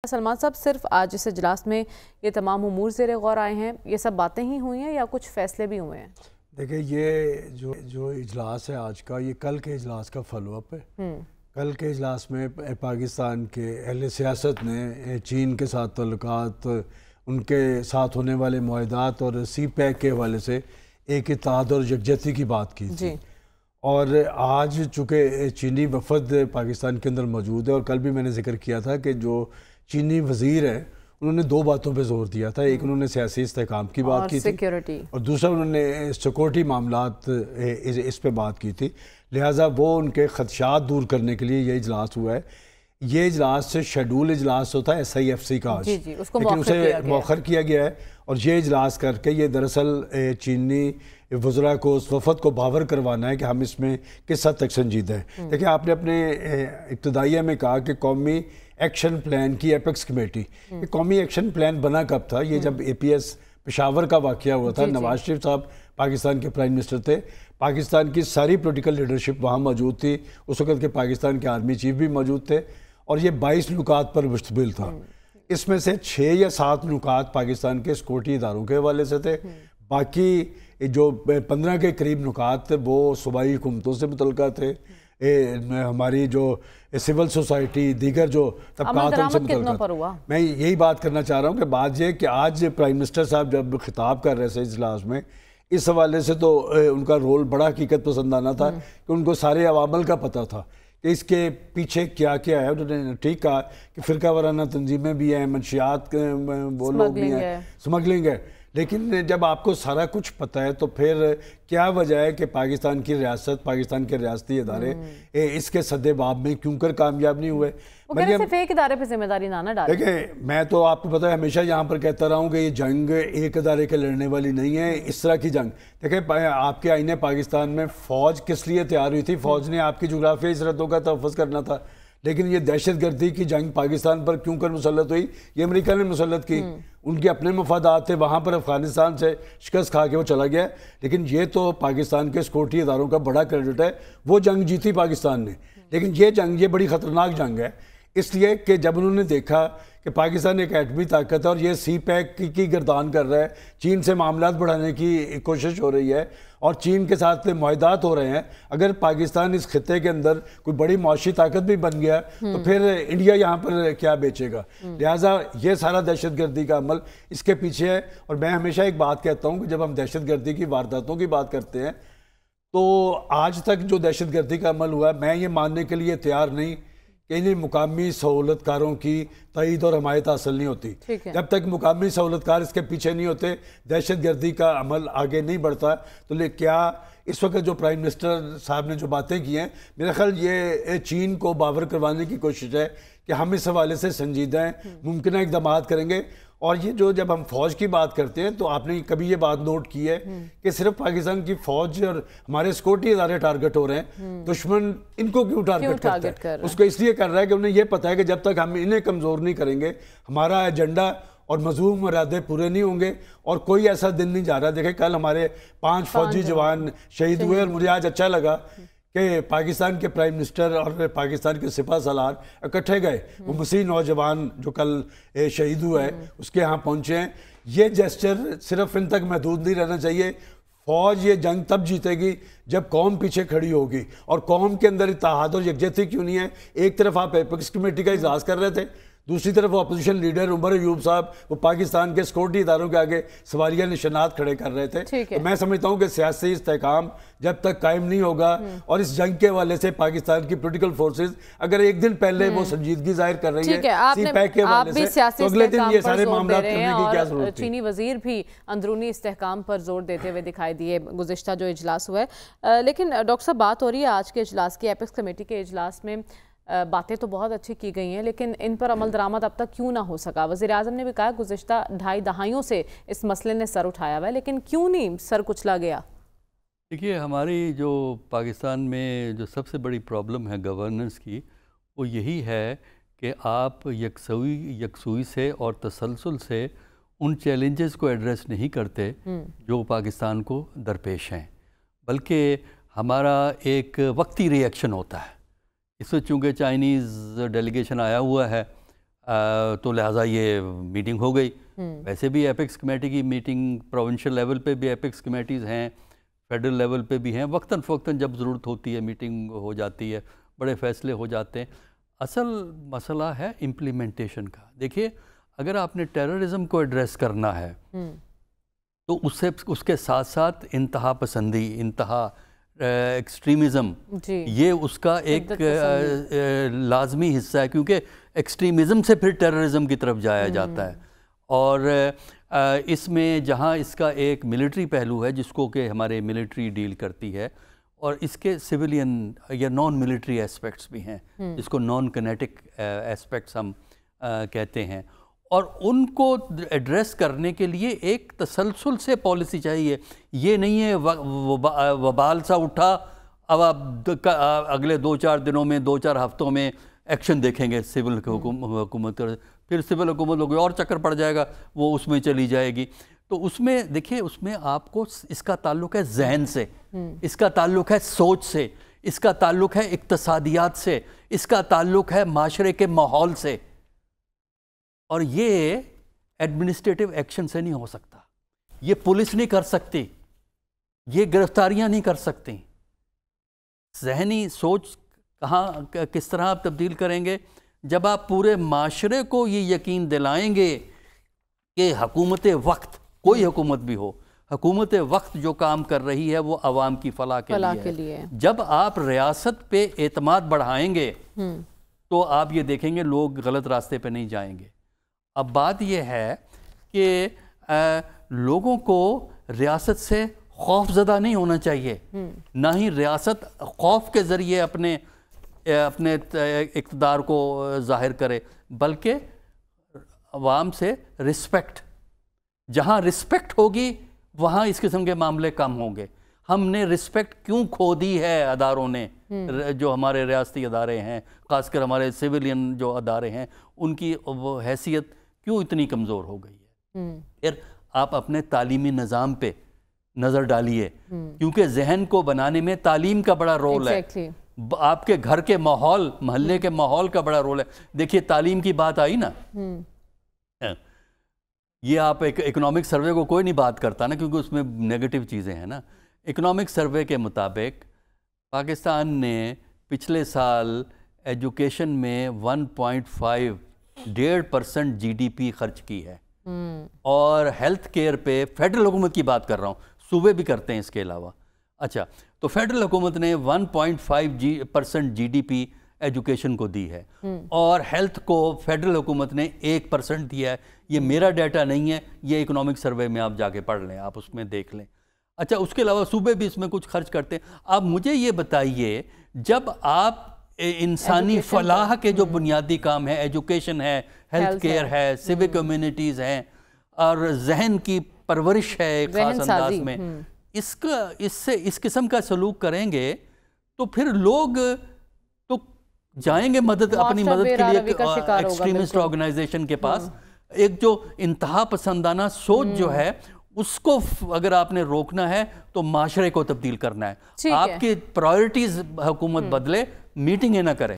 سلمان صاحب، صرف آج اس اجلاس میں یہ تمام امور زیر غور آئے ہیں، یہ سب باتیں ہی ہوئی ہیں یا کچھ فیصلے بھی ہوئے ہیں؟ دیکھیں، یہ جو اجلاس ہے آج کا، یہ کل کے اجلاس کا فالو اپ ہے۔ کل کے اجلاس میں پاکستان کے اہل سیاست نے چین کے ساتھ تعلقات، ان کے ساتھ ہونے والے معاہدات اور سی پیک کے حوالے سے ایک اتحاد اور یکجہتی کی بات کی تھی۔ اور آج چونکہ چینی وفد پاکستان کے اندر موجود ہے، اور کل بھی میں نے ذکر کیا تھا کہ جو چینی وزیر ہیں انہوں نے دو باتوں پہ زور دیا تھا۔ ایک انہوں نے سیاسی استحکام کی بات کی تھی، اور دوسرا انہوں نے سیکورٹی معاملات اس پہ بات کی تھی۔ لہٰذا وہ ان کے خدشات دور کرنے کے لیے یہ اجلاس ہوا ہے۔ یہ اجلاس سے شیڈول اجلاس ہوتا ہے SIFC کا آج، لیکن اسے مؤخر کیا گیا ہے، اور یہ اجلاس کر کے یہ دراصل چینی وزراء کو، اس وفد کو باور کروانا ہے کہ ہم اس میں کس حد تک سنجیدہ ہیں۔ دیکھیں، آپ نے اپنے ابتدائیہ میں کہا کہ قومی ایکشن پلان کی ایپیکس کمیٹی، یہ قومی ایکشن پلان بنا کب تھا؟ یہ جب APS پشاور کا واقعہ ہوا تھا، نواز شریف صاحب پاکستان کے پرائم منسٹر تھے، پاکستان کی ساری پولیٹیکل لیڈرشپ وہاں موجود تھی، اس وقت کے پاکستان کے آرمی چیف بھی موجود تھے، اور یہ 22 نکات پر مشتمل تھا۔ اس میں سے 6 یا 7 نکات پاکستان کے سیکورٹی اداروں کے حوالے سے تھے، باقی جو 15 کے قریب نکات تھے وہ صوبائی حکومتوں سے متعلقہ تھے، ہماری جو سول سوسائٹی، دیگر جو طبقات ان سے متعلقہ۔ میں یہی بات کرنا چاہ رہا ہوں کہ بات یہ کہ آج پرائم منسٹر صاحب جب خطاب کر رہے تھے اجلاس میں، اس حوالے سے تو ان کا رول بڑا حقیقت پسندانہ تھا کہ ان کو سارے عوامل کا پتہ تھا کہ اس کے پیچھے کیا کیا ہے۔ انہوں نے ٹھیک کہا کہ فرقہ وارانہ تنظیمیں بھی ہیں، منشیات وہ لوگ بھی ہیں، سمگلنگ ہے، لیکن جب آپ کو سارا کچھ پتہ ہے تو پھر کیا وجہ ہے کہ پاکستان کی ریاست، پاکستان کے ریاستی ادارے اس کے سد باب میں کیوں کر کامیاب نہیں ہوئے؟ وہ کہہ رہے صرف ایک ادارے پہ ذمہ داری نہ ڈالیں۔ دیکھیں، میں تو آپ کو پتہ ہے ہمیشہ یہاں پر کہتا رہا ہوں کہ یہ جنگ ایک ادارے کے لڑنے والی نہیں ہے، اس طرح کی جنگ۔ دیکھیں، آپ کے آئین پاکستان میں فوج کس لیے تیار ہوئی تھی؟ فوج نے آپ کی جغرافیائی سرحدوں کا تحفظ کرنا تھا، لیکن یہ دہشت گردی کی جنگ پاکستان پر کیوں کر مسلط ہوئی؟ یہ امریکہ نے مسلط کی، ان کے اپنے مفادات تھے، وہاں پر افغانستان سے شکست کھا کے وہ چلا گیا، لیکن یہ تو پاکستان کے سیکورٹی اداروں کا بڑا کریڈٹ ہے، وہ جنگ جیتی پاکستان نے۔ لیکن یہ جنگ، یہ بڑی خطرناک جنگ ہے، اس لیے کہ جب انہوں نے دیکھا کہ پاکستان ایک ایٹمی طاقت ہے اور یہ سی پیک کی گردان کر رہا ہے، چین سے معاملات بڑھانے کی کوشش ہو رہی ہے اور چین کے ساتھ معاہدات ہو رہے ہیں، اگر پاکستان اس خطے کے اندر کوئی بڑی معاشی طاقت بھی بن گیا تو پھر انڈیا یہاں پر کیا بیچے گا؟ لہٰذا یہ سارا دہشت گردی کا عمل اس کے پیچھے ہے۔ اور میں ہمیشہ ایک بات کہتا ہوں کہ جب ہم دہشت گردی کی وارداتوں کی بات کرتے ہیں تو آج تک جو دہشت گردی کا عمل ہوا ہے، میں یہ ماننے کے لیے تیار نہیں کہ انہیں مقامی سہولت کاروں کی تائید اور حمایت حاصل نہیں ہوتی۔ جب تک مقامی سہولت کار اس کے پیچھے نہیں ہوتے، دہشت گردی کا عمل آگے نہیں بڑھتا۔ تو کیا اس وقت جو پرائم منسٹر صاحب نے جو باتیں کی ہیں، میرا خیال یہ چین کو باور کروانے کی کوشش ہے کہ ہم اس حوالے سے سنجیدہ ہیں، ممکنہ اقدامات کریں گے۔ اور یہ جب ہم فوج کی بات کرتے ہیں تو آپ نے کبھی یہ بات نوٹ کی ہے کہ صرف پاکستان کی فوج اور ہمارے سیکورٹی ادارے ٹارگٹ ہو رہے ہیں، دشمن ان کو کیوں ٹارگٹ کرتا ہے؟ اس کو اس لیے کر رہا ہے کہ انہیں یہ پتہ ہے کہ جب تک ہم انہیں کمزور نہیں کریں گے، ہمارا ایجنڈا اور مذموم ارادے پورے نہیں ہوں گے، اور کوئی ایسا دن نہیں جا رہا۔ دیکھیں، کل ہمارے 5 فوجی جوان شہید ہوئے، اور مجھے آج اچھا لگا کہ پاکستان کے پرائم منسٹر اور پاکستان کے سپہ سالار اکٹھے گئے، وہ مسیح نوجوان جو کل شہید ہوا ہے اس کے ہاں پہنچے ہیں۔ یہ جیسچر صرف ان تک محدود نہیں رہنا چاہیے۔ فوج یہ جنگ تب جیتے گی جب قوم پیچھے کھڑی ہوگی، اور قوم کے اندر اتحاد اور یکجہتی کیوں نہیں ہے؟ ایک طرف آپ ایپیکس کمیٹی کا اجلاس کر رہے تھے، دوسری طرف وہ اپوزیشن لیڈر عمر ایوب صاحب وہ پاکستان کے سیکورٹی اداروں کے آگے سوالیہ نشانات کھڑے کر رہے تھے۔ تو میں سمجھتا ہوں کہ سیاسی استحکام جب تک قائم نہیں ہوگا، اور اس جنگ کے حوالے سے پاکستان کی پولیٹیکل فورسز اگر ایک دن پہلے وہ سنجیدگی ظاہر کر رہی ہے سی پیک کے حوالے سے، تو اگلے دن یہ سارے معاملات کرنے کی کیا ضرورت تھی؟ چینی وزیر بھی اندرونی استحکام پر زور دیتے ہوئے دکھائی دیے گزشتہ جو اجلاس ہوا ہے۔ لیکن ڈاکٹر صاحب، بات ہو رہی ہے آج کے اجلاس کی، ایپیکس کمیٹی کے اجلاس میں باتیں تو بہت اچھی کی گئی ہیں، لیکن ان پر عمل درآمد اب تک کیوں نہ ہو سکا؟ وزیر اعظم نے بھی کہا گزشتہ 2.5 دہائیوں سے اس مسئلے نے سر اٹھایا ہوا ہے، لیکن کیوں نہیں سر کچلا گیا؟ دیکھیے، ہماری جو پاکستان میں جو سب سے بڑی پرابلم ہے گورننس کی، وہ یہی ہے کہ آپ یکسوئی سے اور تسلسل سے ان چیلنجز کو ایڈریس نہیں کرتے جو پاکستان کو درپیش ہیں، بلکہ ہمارا ایک وقتی ری ایکشن ہوتا ہے۔ اس میں چونکہ چائنیز ڈیلیگیشن آیا ہوا ہے، تو لہٰذا یہ میٹنگ ہو گئی. ویسے بھی ایپیکس کمیٹی کی میٹنگ پروونشل لیول پہ بھی ایپیکس کمیٹیز ہیں, فیڈرل لیول پہ بھی ہیں, وقتاً فوقتاً جب ضرورت ہوتی ہے میٹنگ ہو جاتی ہے, بڑے فیصلے ہو جاتے ہیں. اصل مسئلہ ہے امپلیمنٹیشن کا. دیکھیے اگر آپ نے ٹیررزم کو ایڈریس کرنا ہے تو اس کے ساتھ ساتھ انتہا پسندی, انتہا ایکسٹریمزم, یہ اس کا ایک لازمی حصہ ہے, کیونکہ ایکسٹریمزم سے پھر ٹیررزم کی طرف جایا جاتا ہے. اور اس میں جہاں اس کا ایک ملٹری پہلو ہے جس کو کہ ہمارے ملٹری ڈیل کرتی ہے, اور اس کے سویلین یا نان ملٹری ایسپیکٹس بھی ہیں جس کو نان کنیٹک ایسپیکٹس ہم کہتے ہیں, اور ان کو ایڈریس کرنے کے لیے ایک تسلسل سے پالیسی چاہیے. یہ نہیں ہے وبال سا اٹھا اب آپ اگلے 2-4 دنوں میں 2-4 ہفتوں میں ایکشن دیکھیں گے سول حکومت, پھر سول حکومت کوئی اور چکر پڑ جائے گا, وہ اس میں چلی جائے گی. تو اس میں دیکھیں, اس میں آپ کو اس کا تعلق ہے ذہن سے, اس کا تعلق ہے سوچ سے, اس کا تعلق ہے اقتصادیات سے, اس کا تعلق ہے معاشرے کے ماحول سے, اور یہ ایڈمنسٹریٹو ایکشن سے نہیں ہو سکتا. یہ پولیس نہیں کر سکتی, یہ گرفتاریاں نہیں کر سکتی. ذہنی سوچ کہاں کس طرح آپ تبدیل کریں گے؟ جب آپ پورے معاشرے کو یہ یقین دلائیں گے کہ حکومت وقت, کوئی حکومت بھی ہو, حکومت وقت جو کام کر رہی ہے وہ عوام کی فلاح کے لیے. جب آپ ریاست پہ اعتماد بڑھائیں گے تو آپ یہ دیکھیں گے لوگ غلط راستے پہ نہیں جائیں گے. اب بات یہ ہے کہ لوگوں کو ریاست سے خوف زدہ نہیں ہونا چاہیے, نہ ہی ریاست خوف کے ذریعے اپنے اقتدار کو ظاہر کرے, بلکہ عوام سے رسپیکٹ. جہاں رسپیکٹ ہوگی وہاں اس قسم کے معاملے کم ہوں گے. ہم نے رسپیکٹ کیوں کھو دی ہے اداروں نے, جو ہمارے ریاستی ادارے ہیں, خاص کر ہمارے سویلین جو ادارے ہیں, ان کی وہ حیثیت کیوں اتنی کمزور ہو گئی ہے؟ پھر آپ اپنے تعلیمی نظام پہ نظر ڈالیے, کیونکہ ذہن کو بنانے میں تعلیم کا بڑا رول ہے. آپ کے گھر کے ماحول, محلے کے ماحول کا بڑا رول ہے. دیکھیے تعلیم کی بات آئی نا, یہ آپ اکنامک سروے کو کوئی نہیں بات کرتا نا, کیونکہ اس میں نیگیٹو چیزیں ہیں نا. اکنامک سروے کے مطابق پاکستان نے پچھلے سال ایجوکیشن میں 1.5% جی ڈی پی خرچ کی ہے, اور ہیلتھ کیئر پہ فیڈرل حکومت کی بات کر رہا ہوں, صوبے بھی کرتے ہیں اس کے علاوہ. اچھا, تو فیڈرل حکومت نے 1.5% جی ڈی پی ایجوکیشن کو دی ہے, اور ہیلتھ کو فیڈرل حکومت نے 1% دیا ہے. یہ میرا ڈیٹا نہیں ہے, یہ اکنامک سروے میں آپ جا کے پڑھ لیں, آپ اس میں دیکھ لیں. اچھا, اس کے علاوہ صوبے بھی اس میں کچھ خرچ کرتے ہیں. آپ مجھے یہ بتائیے, جب آپ انسانی فلاح کے جو بنیادی کام ہے, ایجوکیشن ہے, ہیلتھ کیئر ہے, سیوک کمیونٹیز ہیں, اور ذہن کی پرورش ہے ایک خاص انداز میں, اس قسم کا سلوک کریں گے تو پھر لوگ تو جائیں گے اپنی مدد کے لیے ایکسٹریمسٹ آرگنائزیشن کے پاس. ایک جو انتہا پسندانہ سوچ جو ہے, اس کو اگر آپ نے روکنا ہے تو معاشرے کو تبدیل کرنا ہے. آپ کی پرائورٹیز حکومت بدلے, میٹنگیں نہ کرے.